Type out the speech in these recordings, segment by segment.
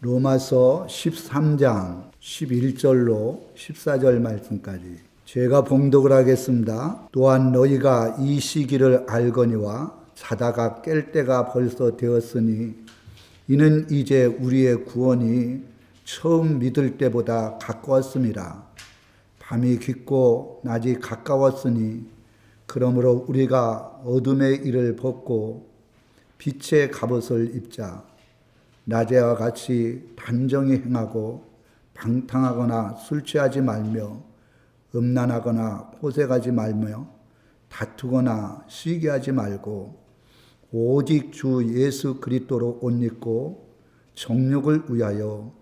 로마서 13장 11절로 14절 말씀까지 제가 봉독을 하겠습니다. 또한 너희가 이 시기를 알거니와 자다가 깰 때가 벌써 되었으니 이는 이제 우리의 구원이 처음 믿을 때보다 가까웠습니다. 밤이 깊고 낮이 가까웠으니 그러므로 우리가 어둠의 일을 벗고 빛의 갑옷을 입자. 낮에와 같이 단정히 행하고 방탕하거나 술 취하지 말며 음란하거나 호색하지 말며 다투거나 시기하지 말고 오직 주 예수 그리스도로 옷 입고 정욕을 위하여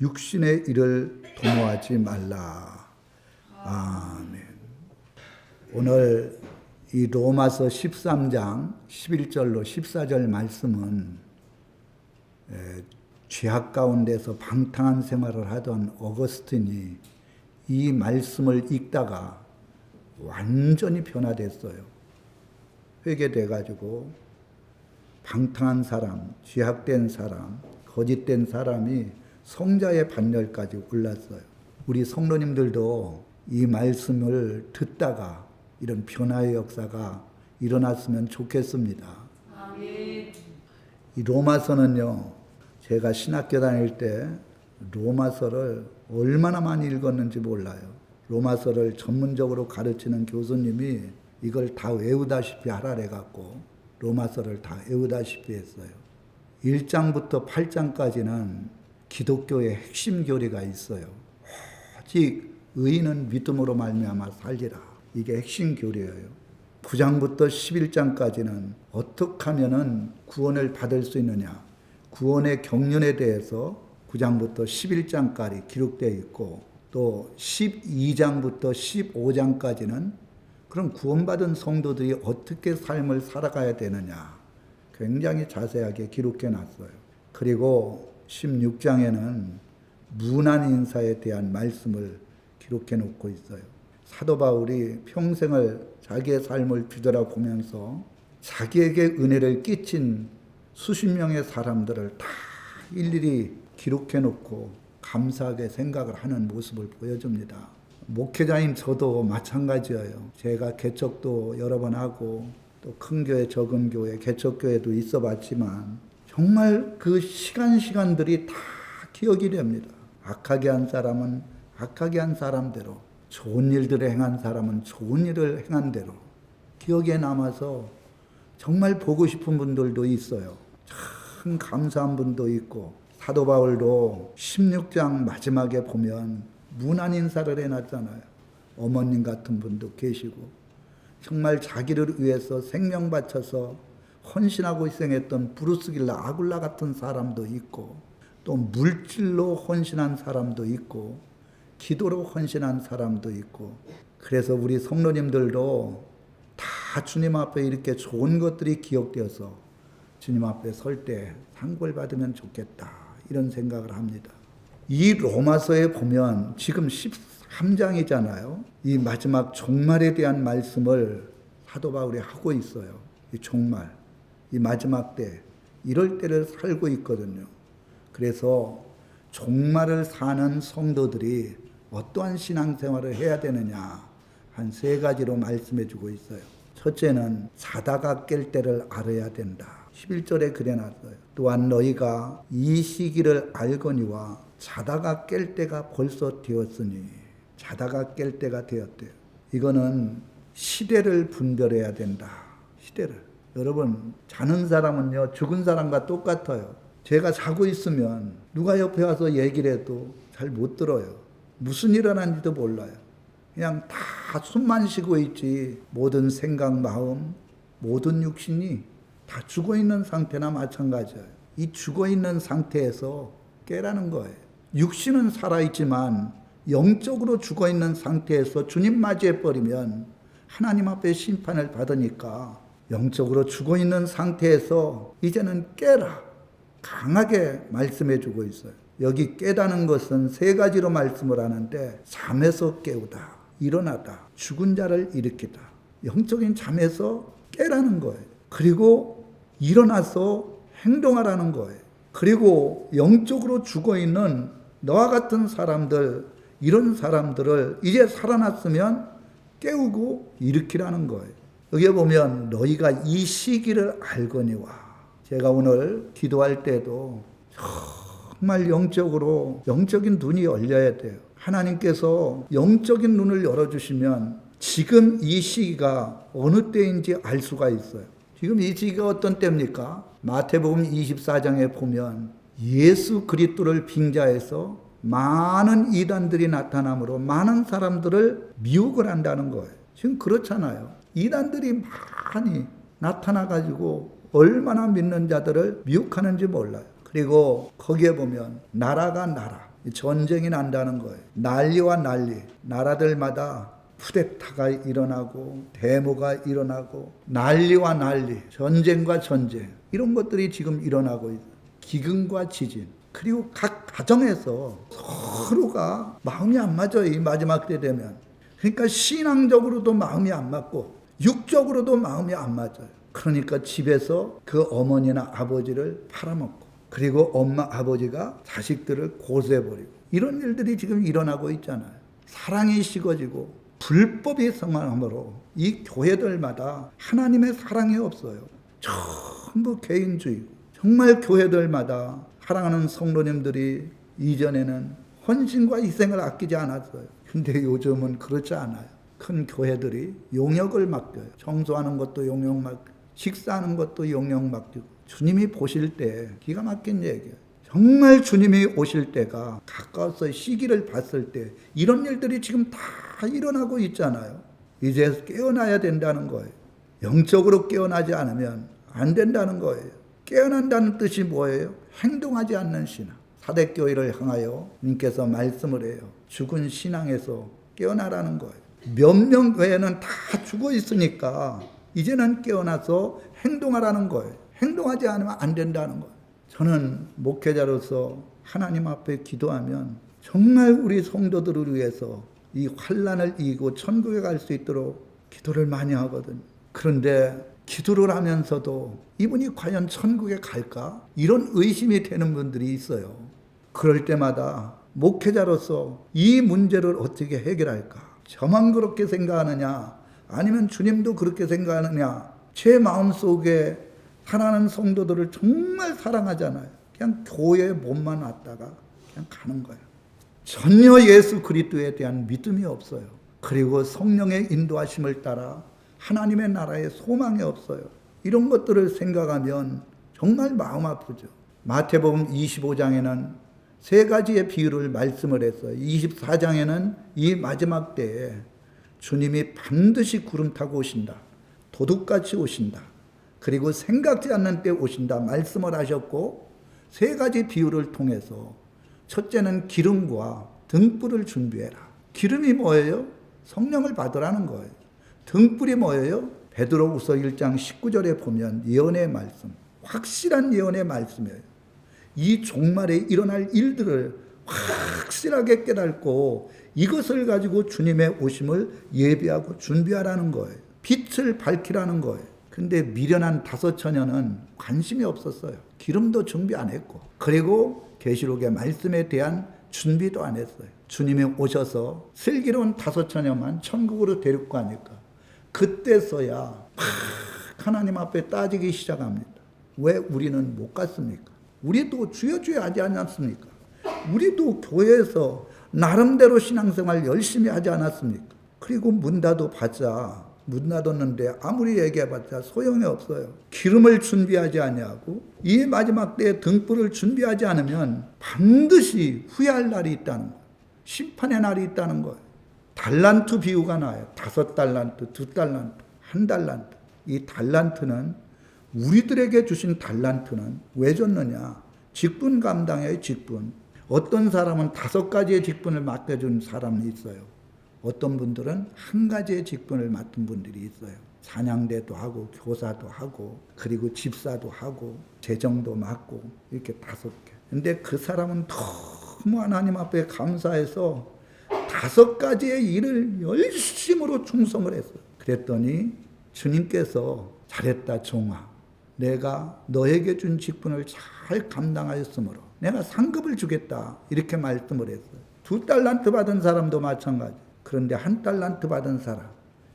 육신의 일을 도모하지 말라. 아멘. 오늘 이 로마서 13장 11절로 14절 말씀은 죄악 가운데서 방탕한 생활을 하던 어거스틴이 이 말씀을 읽다가 완전히 변화됐어요. 회개돼가지고 방탕한 사람, 죄악된 사람, 거짓된 사람이 성자의 반열까지 올랐어요. 우리 성도님들도 이 말씀을 듣다가 이런 변화의 역사가 일어났으면 좋겠습니다. 아멘. 이 로마서는요, 제가 신학교 다닐 때 로마서를 얼마나 많이 읽었는지 몰라요. 로마서를 전문적으로 가르치는 교수님이 이걸 다 외우다시피 하라 그래갖고 로마서를 다 외우다시피 했어요. 1장부터 8장까지는 기독교의 핵심 교리가 있어요. 오직 의인은 믿음으로 말미암아 살리라. 이게 핵심 교리예요. 9장부터 11장까지는 어떻게 하면은 구원을 받을 수 있느냐. 구원의 경륜에 대해서 9장부터 11장까지 기록되어 있고 또 12장부터 15장까지는 그럼 구원받은 성도들이 어떻게 삶을 살아가야 되느냐 굉장히 자세하게 기록해 놨어요. 그리고 16장에는 문안 인사에 대한 말씀을 기록해 놓고 있어요. 사도 바울이 평생을 자기의 삶을 뒤돌아보면서 자기에게 은혜를 끼친 수십 명의 사람들을 다 일일이 기록해 놓고 감사하게 생각을 하는 모습을 보여줍니다. 목회자인 저도 마찬가지예요. 제가 개척도 여러 번 하고 또 큰 교회, 적은 교회, 개척교회도 있어 봤지만 정말 그 시간들이 다 기억이 됩니다. 악하게 한 사람은 악하게 한 사람대로, 좋은 일들을 행한 사람은 좋은 일을 행한 대로 기억에 남아서 정말 보고 싶은 분들도 있어요. 참 감사한 분도 있고 사도 바울도 16장 마지막에 보면 문안 인사를 해놨잖아요. 어머님 같은 분도 계시고 정말 자기를 위해서 생명 바쳐서 헌신하고 희생했던 브루스길라 아굴라 같은 사람도 있고 또 물질로 헌신한 사람도 있고 기도로 헌신한 사람도 있고 그래서 우리 성도님들도 다 주님 앞에 이렇게 좋은 것들이 기억되어서 주님 앞에 설 때 상고를 받으면 좋겠다 이런 생각을 합니다. 이 로마서에 보면 지금 13장이잖아요. 이 마지막 종말에 대한 말씀을 사도 바울이 하고 있어요. 이 종말, 이 마지막 때 이럴 때를 살고 있거든요. 그래서 종말을 사는 성도들이 어떠한 신앙생활을 해야 되느냐 한 3가지로 말씀해 주고 있어요. 첫째는 자다가 깰 때를 알아야 된다. 11절에 그래놨어요. 또한 너희가 이 시기를 알거니와 자다가 깰 때가 벌써 되었으니 자다가 깰 때가 되었대요. 이거는 시대를 분별해야 된다. 시대를. 여러분 자는 사람은요 죽은 사람과 똑같아요. 제가 자고 있으면 누가 옆에 와서 얘기를 해도 잘 못 들어요. 무슨 일 일어난지도 몰라요. 그냥 다 숨만 쉬고 있지 모든 생각, 마음, 모든 육신이 다 죽어있는 상태나 마찬가지예요. 이 죽어있는 상태에서 깨라는 거예요. 육신은 살아있지만 영적으로 죽어있는 상태에서 주님 맞이해버리면 하나님 앞에 심판을 받으니까 영적으로 죽어있는 상태에서 이제는 깨라. 강하게 말씀해주고 있어요. 여기 깨다는 것은 3가지로 말씀을 하는데 잠에서 깨우다, 일어나다, 죽은 자를 일으키다. 영적인 잠에서 깨라는 거예요. 그리고 일어나서 행동하라는 거예요. 그리고 영적으로 죽어있는 너와 같은 사람들, 이런 사람들을 이제 살아났으면 깨우고 일으키라는 거예요. 여기에 보면 너희가 이 시기를 알거니와, 제가 오늘 기도할 때도 정말 영적인 눈이 열려야 돼요. 하나님께서 영적인 눈을 열어주시면 지금 이 시기가 어느 때인지 알 수가 있어요. 지금 이 시기가 어떤 때입니까? 마태복음 24장에 보면 예수 그리스도를 빙자해서 많은 이단들이 나타나므로 많은 사람들을 미혹을 한다는 거예요. 지금 그렇잖아요. 이단들이 많이 나타나가지고 얼마나 믿는 자들을 미혹하는지 몰라요. 그리고 거기에 보면 나라가 나라, 전쟁이 난다는 거예요. 난리와 난리, 나라들마다 쿠데타가 일어나고 데모가 일어나고 난리와 난리, 전쟁과 전쟁, 이런 것들이 지금 일어나고 있어요. 기근과 지진, 그리고 각 가정에서 서로가 마음이 안 맞아요. 이 마지막 때 되면. 그러니까 신앙적으로도 마음이 안 맞고 육적으로도 마음이 안 맞아요. 그러니까 집에서 그 어머니나 아버지를 팔아먹고, 그리고 엄마 아버지가 자식들을 고소해버리고, 이런 일들이 지금 일어나고 있잖아요. 사랑이 식어지고 불법이 성행함으로 이 교회들마다 하나님의 사랑이 없어요. 전부 개인주의고, 정말 교회들마다 사랑하는 성도님들이 이전에는 헌신과 희생을 아끼지 않았어요. 근데 요즘은 그렇지 않아요. 큰 교회들이 용역을 맡겨요. 청소하는 것도 용역 맡고, 식사하는 것도 용역 맡기고. 주님이 보실 때 기가 막힌 얘기예요. 정말 주님이 오실 때가 가까워서 시기를 봤을 때 이런 일들이 지금 다 일어나고 있잖아요. 이제 깨어나야 된다는 거예요. 영적으로 깨어나지 않으면 안 된다는 거예요. 깨어난다는 뜻이 뭐예요? 행동하지 않는 신앙. 사대교회를 향하여 님께서 말씀을 해요. 죽은 신앙에서 깨어나라는 거예요. 몇 명 교회는 다 죽어 있으니까 이제는 깨어나서 행동하라는 거예요. 행동하지 않으면 안 된다는 거예요. 저는 목회자로서 하나님 앞에 기도하면 정말 우리 성도들을 위해서 이 환난을 이기고 천국에 갈 수 있도록 기도를 많이 하거든요. 그런데 기도를 하면서도 이분이 과연 천국에 갈까? 이런 의심이 되는 분들이 있어요. 그럴 때마다 목회자로서 이 문제를 어떻게 해결할까? 저만 그렇게 생각하느냐? 아니면 주님도 그렇게 생각하느냐? 제 마음속에 사랑하는 성도들을 정말 사랑하잖아요. 그냥 교회에 몸만 왔다가 그냥 가는 거예요. 전혀 예수 그리스도에 대한 믿음이 없어요. 그리고 성령의 인도하심을 따라 하나님의 나라에 소망이 없어요. 이런 것들을 생각하면 정말 마음 아프죠. 마태복음 25장에는 세 가지의 비유를 말씀을 했어요. 24장에는 이 마지막 때에 주님이 반드시 구름 타고 오신다. 도둑같이 오신다. 그리고 생각지 않는 때 오신다 말씀을 하셨고, 세 가지 비유를 통해서 첫째는 기름과 등불을 준비해라. 기름이 뭐예요? 성령을 받으라는 거예요. 등불이 뭐예요? 베드로후서 1장 19절에 보면 예언의 말씀, 확실한 예언의 말씀이에요. 이 종말에 일어날 일들을 확실하게 깨닫고 이것을 가지고 주님의 오심을 예비하고 준비하라는 거예요. 빛을 밝히라는 거예요. 근데 미련한 다섯 처녀는 관심이 없었어요. 기름도 준비 안 했고, 그리고 계시록의 말씀에 대한 준비도 안 했어요. 주님이 오셔서 슬기로운 다섯 처녀만 천국으로 데리고 가니까 그때서야 막 하나님 앞에 따지기 시작합니다. 왜 우리는 못 갔습니까? 우리도 주여 주여 하지 않았습니까? 우리도 교회에서 나름대로 신앙생활 열심히 하지 않았습니까? 그리고 문 닫아봤자, 문 닫았는데 아무리 얘기해봤자 소용이 없어요. 기름을 준비하지 아니하고 이 마지막 때에 등불을 준비하지 않으면 반드시 후회할 날이 있다는 거예요. 심판의 날이 있다는 거예요. 달란트 비유가 나와요. 5달란트, 2달란트, 1달란트. 이 달란트는, 우리들에게 주신 달란트는 왜 줬느냐? 직분 감당의 직분. 어떤 사람은 5가지의 직분을 맡겨준 사람이 있어요. 어떤 분들은 1가지의 직분을 맡은 분들이 있어요. 찬양대도 하고 교사도 하고 그리고 집사도 하고 재정도 맡고 이렇게 5개. 근데 그 사람은 너무 하나님 앞에 감사해서 5가지의 일을 열심으로 충성을 했어요. 그랬더니 주님께서 잘했다 종아, 내가 너에게 준 직분을 잘 감당하였으므로 내가 상급을 주겠다. 이렇게 말씀을 했어요. 2달란트 받은 사람도 마찬가지. 그런데 1달란트 받은 사람,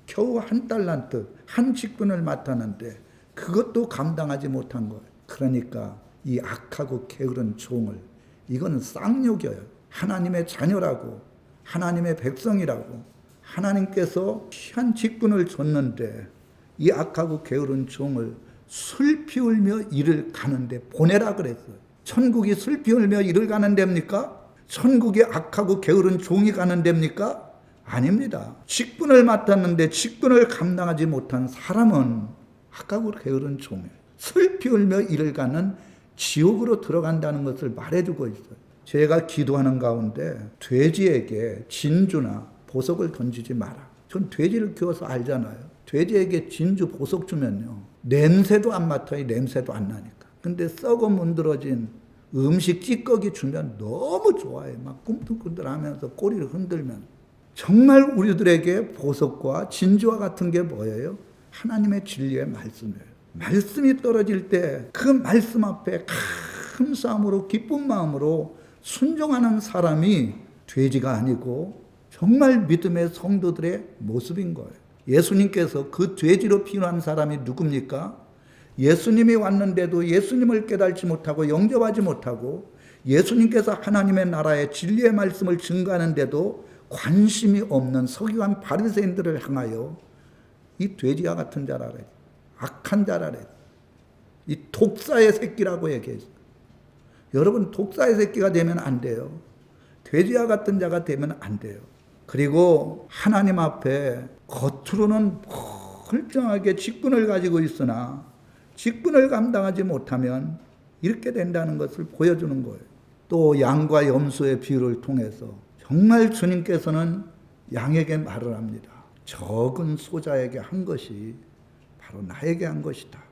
겨우 1달란트, 한 직분을 맡았는데 그것도 감당하지 못한 거예요. 그러니까 이 악하고 게으른 종을, 이건 쌍욕이에요. 하나님의 자녀라고, 하나님의 백성이라고, 하나님께서 귀한 직분을 줬는데 이 악하고 게으른 종을 슬피 울며 이를 가는데 보내라 그랬어요. 천국이 슬피 울며 이를 가는 데입니까? 천국이 악하고 게으른 종이 가는 데입니까? 아닙니다. 직분을 맡았는데 직분을 감당하지 못한 사람은 악하고 게으른 종이에요. 슬피 울며 이를 가는 지옥으로 들어간다는 것을 말해주고 있어요. 제가 기도하는 가운데 돼지에게 진주나 보석을 던지지 마라. 전 돼지를 키워서 알잖아요. 돼지에게 진주 보석 주면요, 냄새도 안 맡아요. 냄새도 안 나니까. 근데 썩어 문드러진 음식 찌꺼기 주면 너무 좋아해. 막 꿈틀꿈틀하면서 꼬리를 흔들면. 정말 우리들에게 보석과 진주와 같은 게 뭐예요? 하나님의 진리의 말씀이에요. 말씀이 떨어질 때 그 말씀 앞에 감사함으로 기쁜 마음으로 순종하는 사람이 돼지가 아니고 정말 믿음의 성도들의 모습인 거예요. 예수님께서 그 돼지로 피임한 사람이 누굽니까? 예수님이 왔는데도 예수님을 깨달지 못하고 영접하지 못하고 예수님께서 하나님의 나라의 진리의 말씀을 증거하는데도 관심이 없는 서기관 바리새인들을 향하여 이 돼지와 같은 자라래, 악한 자라래, 이 독사의 새끼라고 얘기했어요. 여러분, 독사의 새끼가 되면 안 돼요. 돼지와 같은 자가 되면 안 돼요. 그리고 하나님 앞에 겉으로는 멀쩡하게 직분을 가지고 있으나 직분을 감당하지 못하면 이렇게 된다는 것을 보여주는 거예요. 또 양과 염소의 비유를 통해서 정말 주님께서는 양에게 말을 합니다. 적은 소자에게 한 것이 바로 나에게 한 것이다.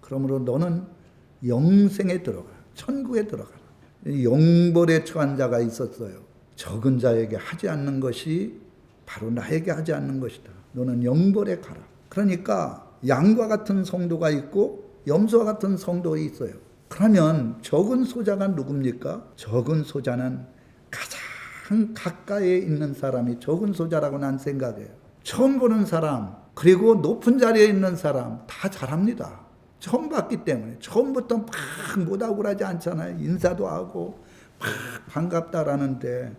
그러므로 너는 영생에 들어가라. 천국에 들어가라. 영벌에 처한 자가 있었어요. 적은 자에게 하지 않는 것이 바로 나에게 하지 않는 것이다. 너는 영벌에 가라. 그러니까 양과 같은 성도가 있고 염소와 같은 성도가 있어요. 그러면 적은 소자가 누굽니까? 적은 소자는 가장 가까이에 있는 사람이 적은 소자라고 난 생각해요. 처음 보는 사람, 그리고 높은 자리에 있는 사람 다 잘합니다. 처음 봤기 때문에. 처음부터 막 못하고 그러지 않잖아요. 인사도 하고 막 반갑다라는데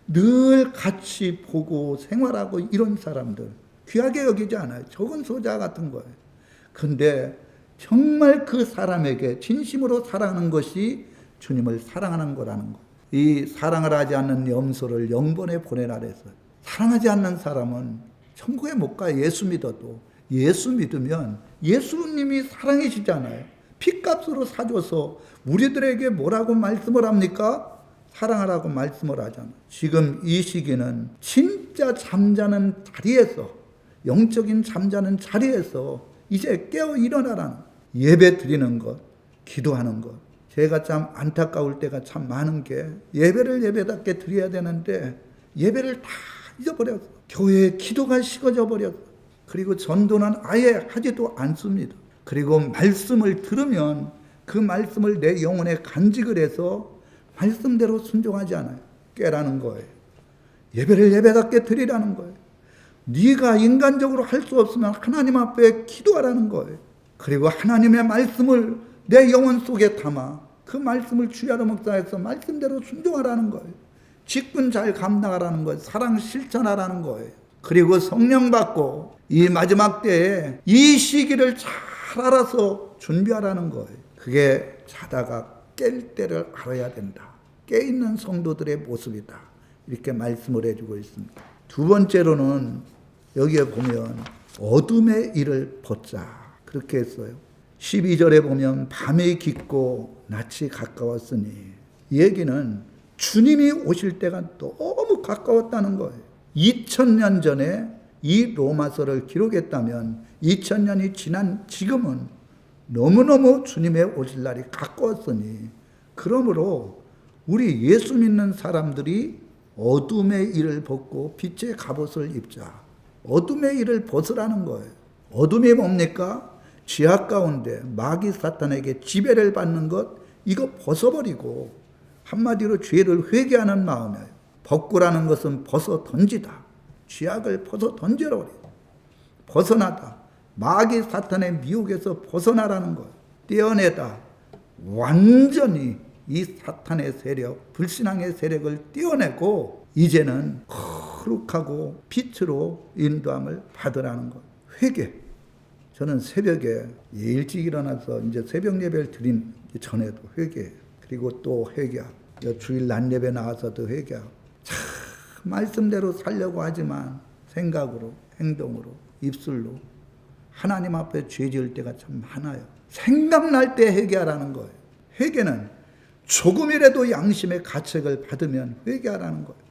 늘 같이 보고 생활하고 이런 사람들 귀하게 여기지 않아요. 적은 소자 같은 거예요. 근데 정말 그 사람에게 진심으로 사랑하는 것이 주님을 사랑하는 거라는 거. 이 사랑을 하지 않는 염소를 영번에 보내라 그랬어요. 사랑하지 않는 사람은 천국에 못 가요. 예수 믿어도. 예수 믿으면 예수님이 사랑이시잖아요. 핏값으로 사줘서 우리들에게 뭐라고 말씀을 합니까? 사랑하라고 말씀을 하잖아요. 지금 이 시기는 진짜 잠자는 자리에서, 영적인 잠자는 자리에서 이제 깨어 일어나라는, 예배 드리는 것, 기도하는 것. 제가 참 안타까울 때가 참 많은 게 예배를 예배답게 드려야 되는데 예배를 다 잊어버렸어. 교회에 기도가 식어져 버렸어. 그리고 전도는 아예 하지도 않습니다. 그리고 말씀을 들으면 그 말씀을 내 영혼에 간직을 해서 말씀대로 순종하지 않아요. 깨라는 거예요. 예배를 예배답게 드리라는 거예요. 네가 인간적으로 할 수 없으면 하나님 앞에 기도하라는 거예요. 그리고 하나님의 말씀을 내 영혼 속에 담아 그 말씀을 주야로 묵상해서 말씀대로 순종하라는 거예요. 직분 잘 감당하라는 거예요. 사랑 실천하라는 거예요. 그리고 성령 받고 이 마지막 때에 이 시기를 잘 알아서 준비하라는 거예요. 그게 자다가 깰 때를 알아야 된다. 깨있는 성도들의 모습이다. 이렇게 말씀을 해주고 있습니다. 두 번째로는 여기에 보면 어둠의 일을 벗자. 그렇게 했어요. 12절에 보면 밤이 깊고 낮이 가까웠으니, 이 얘기는 주님이 오실 때가 너무 가까웠다는 거예요. 2000년 전에 이 로마서를 기록했다면 2000년이 지난 지금은 너무너무 주님의 오실 날이 가까웠으니, 그러므로 우리 예수 믿는 사람들이 어둠의 일을 벗고 빛의 갑옷을 입자. 어둠의 일을 벗으라는 거예요. 어둠이 뭡니까? 죄악 가운데 마귀 사탄에게 지배를 받는 것, 이거 벗어버리고 한마디로 죄를 회개하는 마음이에요. 벗고라는 것은 벗어 던지다. 죄악을 벗어 던져버려. 벗어나다. 마귀 사탄의 미혹에서 벗어나라는 거예요. 떼어내다. 완전히 이 사탄의 세력, 불신앙의 세력을 떼어내고 이제는 거룩하고 빛으로 인도함을 받으라는 것. 회개. 저는 새벽에 일찍 일어나서 이제 새벽 예배를 드린 전에도 회개, 그리고 또 회개하고, 주일 낮 예배 나와서도 회개하고, 참 말씀대로 살려고 하지만 생각으로, 행동으로, 입술로 하나님 앞에 죄 지을 때가 참 많아요. 생각날 때 회개하라는 거예요. 회개는 조금이라도 양심의 가책을 받으면 회개하라는 거예요.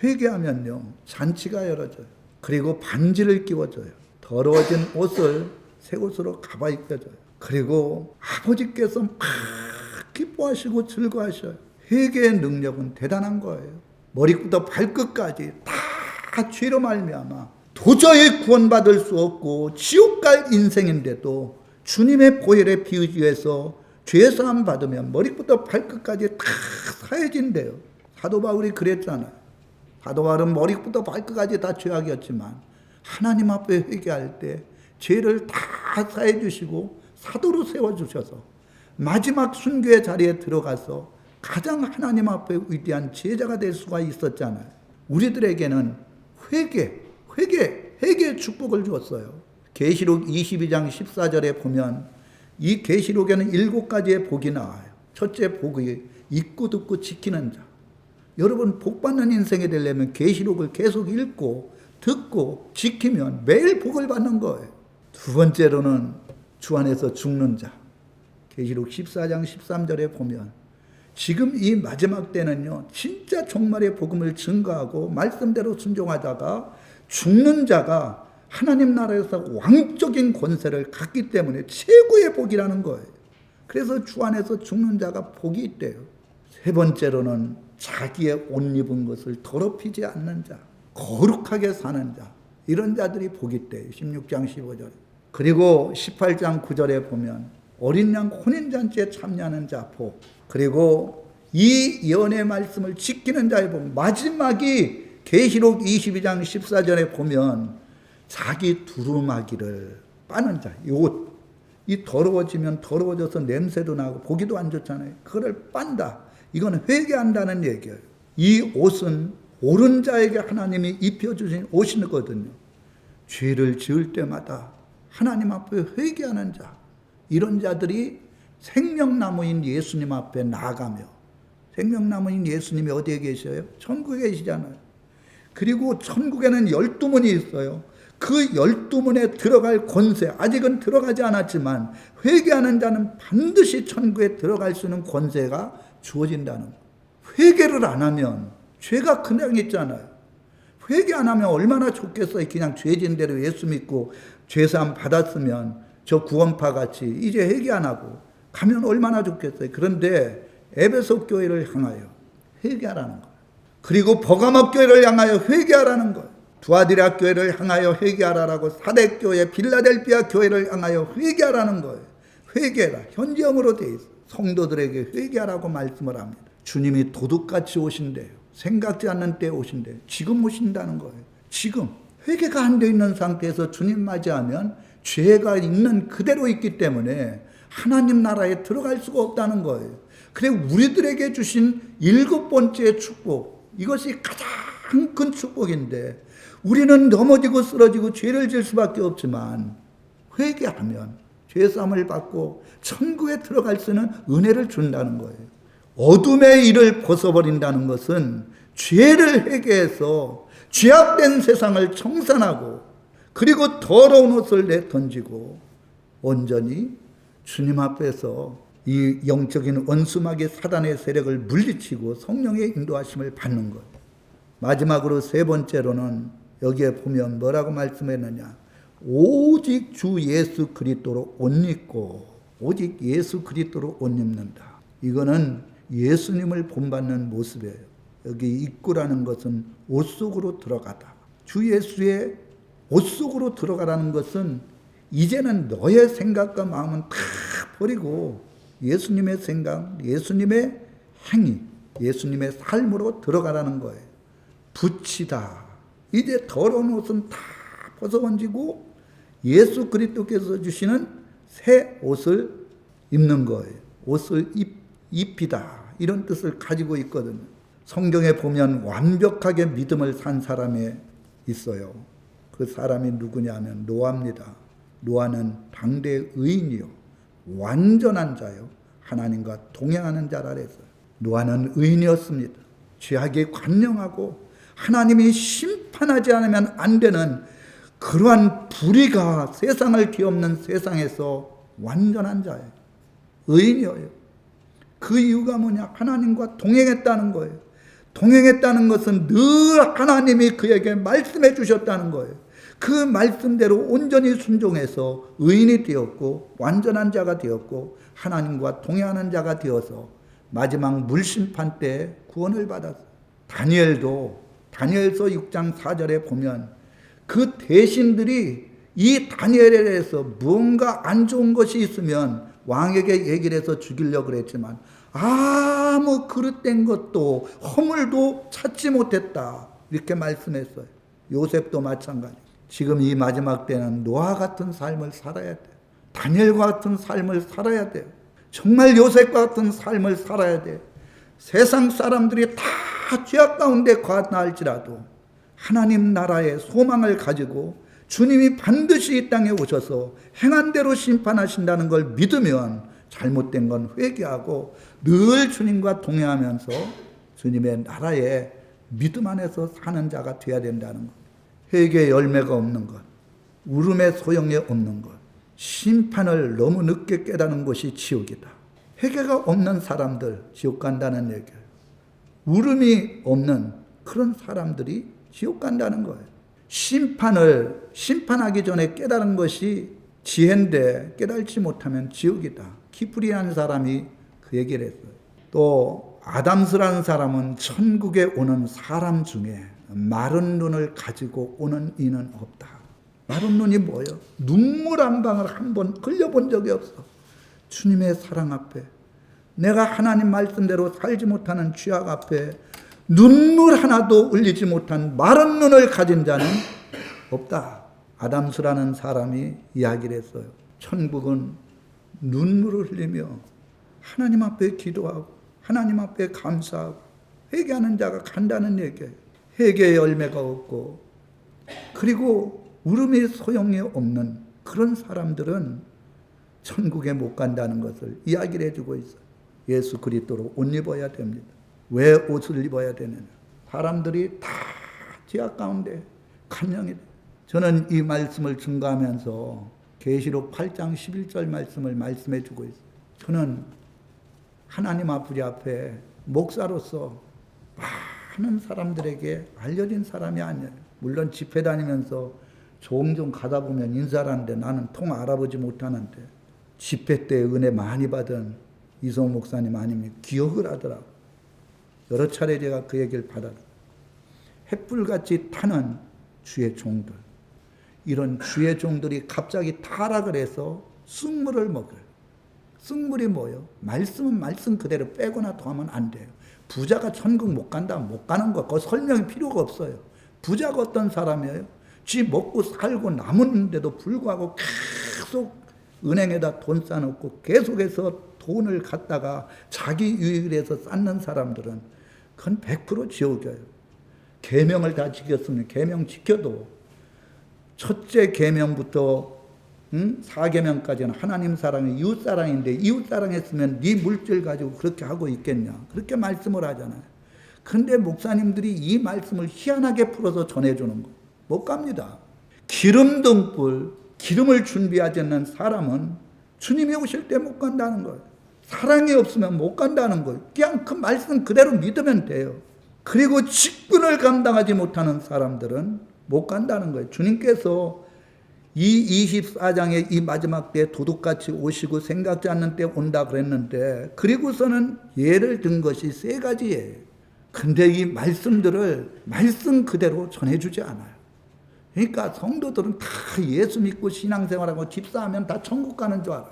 회개하면요, 잔치가 열어져요. 그리고 반지를 끼워줘요. 더러워진 옷을 새 옷으로 가봐 입혀줘요. 그리고 아버지께서 막 기뻐하시고 즐거워하셔요. 회개의 능력은 대단한 거예요. 머리부터 발끝까지 다 죄로 말미암아 도저히 구원받을 수 없고 지옥 갈 인생인데도 주님의 보혈에 비유해서 죄사함 받으면 머리부터 발끝까지 다 사해진대요. 사도 바울이 그랬잖아요. 사도 바울은 머리부터 발끝까지 다 죄악이었지만 하나님 앞에 회개할 때 죄를 다 사해 주시고 사도로 세워주셔서 마지막 순교의 자리에 들어가서 가장 하나님 앞에 위대한 제자가 될 수가 있었잖아요. 우리들에게는 회개의 축복을 주었어요. 계시록 22장 14절에 보면 이 계시록에는 7가지의 복이 나와요. 첫째 복이 읽고 듣고 지키는 자. 여러분, 복받는 인생이 되려면 계시록을 계속 읽고 듣고 지키면 매일 복을 받는 거예요. 두 번째로는 주 안에서 죽는 자. 계시록 14장 13절에 보면 지금 이 마지막 때는요, 진짜 종말의 복음을 증거하고 말씀대로 순종하다가 죽는 자가 하나님 나라에서 왕적인 권세를 갖기 때문에 최고의 복이라는 거예요. 그래서 주 안에서 죽는 자가 복이 있대요. 세 번째로는 자기의 옷 입은 것을 더럽히지 않는 자, 거룩하게 사는 자, 이런 자들이 복이 있대요. 16장 15절. 그리고 18장 9절에 보면 어린 양 혼인잔치에 참여하는 자 복, 그리고 이 예언의 말씀을 지키는 자의 복. 마지막이 계시록 22장 14절에 보면 자기 두루마기를 빠는 자, 이 옷, 이 더러워지면 더러워져서 냄새도 나고 보기도 안 좋잖아요. 그거를 빤다. 이건 회개한다는 얘기예요. 이 옷은 옳은 자에게 하나님이 입혀주신 옷이거든요. 죄를 지을 때마다 하나님 앞에 회개하는 자, 이런 자들이 생명나무인 예수님 앞에 나아가며, 생명나무인 예수님이 어디에 계셔요? 천국에 계시잖아요. 그리고 천국에는 12문이 있어요. 그 12문에 들어갈 권세, 아직은 들어가지 않았지만 회개하는 자는 반드시 천국에 들어갈 수 있는 권세가 주어진다는 거예요. 회개를 안 하면 죄가 그냥 있잖아요. 회개 안 하면 얼마나 좋겠어요. 그냥 죄진 대로 예수 믿고 죄사함 받았으면 저 구원파 같이 이제 회개 안 하고 가면 얼마나 좋겠어요. 그런데 에베소 교회를 향하여 회개하라는 거예요. 그리고 버가모 교회를 향하여 회개하라는 거예요. 두아디라 교회를 향하여 회개하라라고, 사대교회, 빌라델피아 교회를 향하여 회개하라는 거예요. 회개라, 현지형으로 되어 있어요. 성도들에게 회개하라고 말씀을 합니다. 주님이 도둑같이 오신대요. 생각지 않는 때에 오신대요. 지금 오신다는 거예요. 지금 회개가 안 되어 있는 상태에서 주님 맞이하면 죄가 있는 그대로 있기 때문에 하나님 나라에 들어갈 수가 없다는 거예요. 그리고 우리들에게 주신 7번째 축복, 이것이 가장 큰 축복인데 우리는 넘어지고 쓰러지고 죄를 지을 수밖에 없지만 회개하면 죄사함을 받고 천국에 들어갈 수 있는 은혜를 준다는 거예요. 어둠의 일을 벗어버린다는 것은 죄를 회개해서 죄악된 세상을 청산하고 그리고 더러운 옷을 내던지고 온전히 주님 앞에서 이 영적인 원수마귀 사단의 세력을 물리치고 성령의 인도하심을 받는 것. 마지막으로 세 번째로는 여기에 보면 뭐라고 말씀했느냐, 오직 주 예수 그리스도로 옷 입고, 오직 예수 그리스도로 옷 입는다. 이거는 예수님을 본받는 모습이에요. 여기 입구라는 것은 옷 속으로 들어가다. 주 예수의 옷 속으로 들어가라는 것은 이제는 너의 생각과 마음은 다 버리고 예수님의 생각, 예수님의 행위, 예수님의 삶으로 들어가라는 거예요. 붙이다. 이제 더러운 옷은 다 벗어 던지고 예수 그리스도께서 주시는 새 옷을 입는 거예요. 옷을 입히다. 이런 뜻을 가지고 있거든요. 성경에 보면 완벽하게 믿음을 산 사람이 있어요. 그 사람이 누구냐면 노아입니다. 노아는 당대의 의인이요, 완전한 자요, 하나님과 동행하는 자라 그랬어요. 노아는 의인이었습니다. 죄악에 관영하고 하나님이 심판하지 않으면 안 되는 그러한 불의가 세상을 뒤엎는 세상에서 완전한 자예요. 의인이에요. 그 이유가 뭐냐? 하나님과 동행했다는 거예요. 동행했다는 것은 늘 하나님이 그에게 말씀해 주셨다는 거예요. 그 말씀대로 온전히 순종해서 의인이 되었고 완전한 자가 되었고 하나님과 동행하는 자가 되어서 마지막 물심판 때 구원을 받았어요. 다니엘도 다니엘서 6장 4절에 보면 그 대신들이 이 다니엘에 대해서 무언가 안 좋은 것이 있으면 왕에게 얘기를 해서 죽이려고 그랬지만 아무 그릇된 것도 허물도 찾지 못했다. 이렇게 말씀했어요. 요셉도 마찬가지. 지금 이 마지막 때는 노아 같은 삶을 살아야 돼요. 다니엘과 같은 삶을 살아야 돼요. 정말 요셉과 같은 삶을 살아야 돼요. 세상 사람들이 다 죄악 가운데 거하다 할지라도 하나님 나라의 소망을 가지고 주님이 반드시 이 땅에 오셔서 행한 대로 심판하신다는 걸 믿으면 잘못된 건 회개하고 늘 주님과 동행하면서 주님의 나라에 믿음 안에서 사는 자가 되어야 된다는 것. 회개의 열매가 없는 것, 울음의 소용이 없는 것, 심판을 너무 늦게 깨닫는 것이 지옥이다. 회개가 없는 사람들 지옥 간다는 얘기예요. 울음이 없는 그런 사람들이 지옥 간다는 거예요. 심판하기 전에 깨달은 것이 지혜인데 깨달지 못하면 지옥이다. 키프리라는 사람이 그 얘기를 했어요. 또 아담스라는 사람은 천국에 오는 사람 중에 마른 눈을 가지고 오는 이는 없다. 마른 눈이 뭐예요? 눈물 한 방울 한 번 흘려본 적이 없어. 주님의 사랑 앞에, 내가 하나님 말씀대로 살지 못하는 죄악 앞에 눈물 하나도 흘리지 못한 마른 눈을 가진 자는 없다. 아담스라는 사람이 이야기를 했어요. 천국은 눈물을 흘리며 하나님 앞에 기도하고 하나님 앞에 감사하고 회개하는 자가 간다는 얘기예요. 회개의 열매가 없고 그리고 울음이 소용이 없는 그런 사람들은 천국에 못 간다는 것을 이야기를 해주고 있어요. 예수 그리스도로 옷 입어야 됩니다. 왜 옷을 입어야 되느냐? 사람들이 다 죄악 가운데 간영이 돼요. 저는 이 말씀을 증거하면서 계시록 8장 11절 말씀을 말씀해 주고 있어요. 저는 하나님 앞에 목사로서 많은 사람들에게 알려진 사람이 아니에요. 물론 집회 다니면서 종종 가다 보면 인사를 하는데 나는 통 알아보지 못하는데 집회 때 은혜 많이 받은 이성 목사님 아니면 기억을 하더라고요. 여러 차례 제가 그 얘기를 받았어요. 햇불같이 타는 주의 종들. 이런 주의 종들이 갑자기 타락을 해서 쑥물을 먹어요. 쑥물이 뭐예요? 말씀은 말씀 그대로 빼거나 더하면 안 돼요. 부자가 천국 못 간다면 못 가는 거, 그 설명이 필요가 없어요. 부자가 어떤 사람이에요? 쥐 먹고 살고 남았는데도 불구하고 계속 은행에다 돈 쌓아놓고 계속해서 돈을 갖다가 자기 유익을 위해서 쌓는 사람들은 그건 100% 지옥이에요. 계명을 다 지켰으면 계명 지켜도 첫째 계명부터 4계명까지는 하나님 사랑이 이웃 사랑인데 이웃 사랑했으면 네 물질 가지고 그렇게 하고 있겠냐. 그렇게 말씀을 하잖아요. 근데 목사님들이 이 말씀을 희한하게 풀어서 전해주는 거 못 갑니다. 기름 등불, 기름을 준비하지 않는 사람은 주님이 오실 때 못 간다는 거예요. 사랑이 없으면 못 간다는 거예요. 그냥 그 말씀 그대로 믿으면 돼요. 그리고 직분을 감당하지 못하는 사람들은 못 간다는 거예요. 주님께서 이 24장의 이 마지막 때 도둑같이 오시고 생각지 않는 때 온다 그랬는데 그리고서는 예를 든 것이 3가지예요. 근데 이 말씀들을 말씀 그대로 전해주지 않아요. 그러니까 성도들은 다 예수 믿고 신앙생활하고 집사하면 다 천국 가는 줄 알아.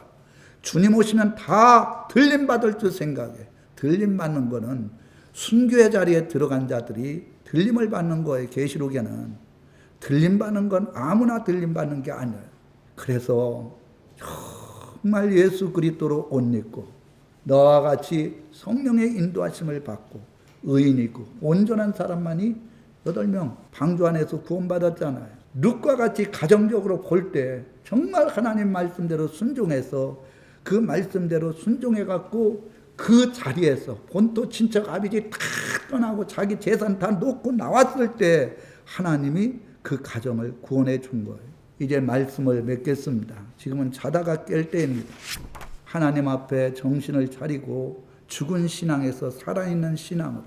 주님 오시면 다 들림받을 줄 생각해. 들림받는 거는 순교의 자리에 들어간 자들이 들림을 받는 거예요. 계시록에는 들림받는 건 아무나 들림받는 게 아니에요. 그래서 정말 예수 그리스도로 옷 입고 너와 같이 성령의 인도하심을 받고 의인이 있고 온전한 사람만이 8명 방주 안에서 구원받았잖아요. 룻과 같이 가정적으로 볼 때 정말 하나님 말씀대로 순종해서 그 말씀대로 순종해갖고 그 자리에서 본토 친척 아비지 다 떠나고 자기 재산 다 놓고 나왔을 때 하나님이 그 가정을 구원해 준 거예요. 이제 말씀을 맺겠습니다. 지금은 자다가 깰 때입니다. 하나님 앞에 정신을 차리고 죽은 신앙에서 살아있는 신앙으로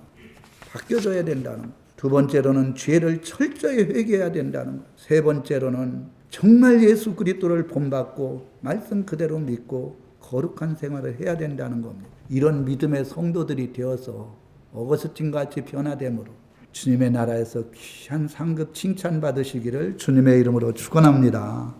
바뀌어져야 된다는 것. 두 번째로는 죄를 철저히 회개해야 된다는 것. 세 번째로는 정말 예수 그리스도를 본받고 말씀 그대로 믿고 거룩한 생활을 해야 된다는 겁니다. 이런 믿음의 성도들이 되어서 어거스틴같이 변화됨으로 주님의 나라에서 귀한 상급 칭찬받으시기를 주님의 이름으로 축원합니다.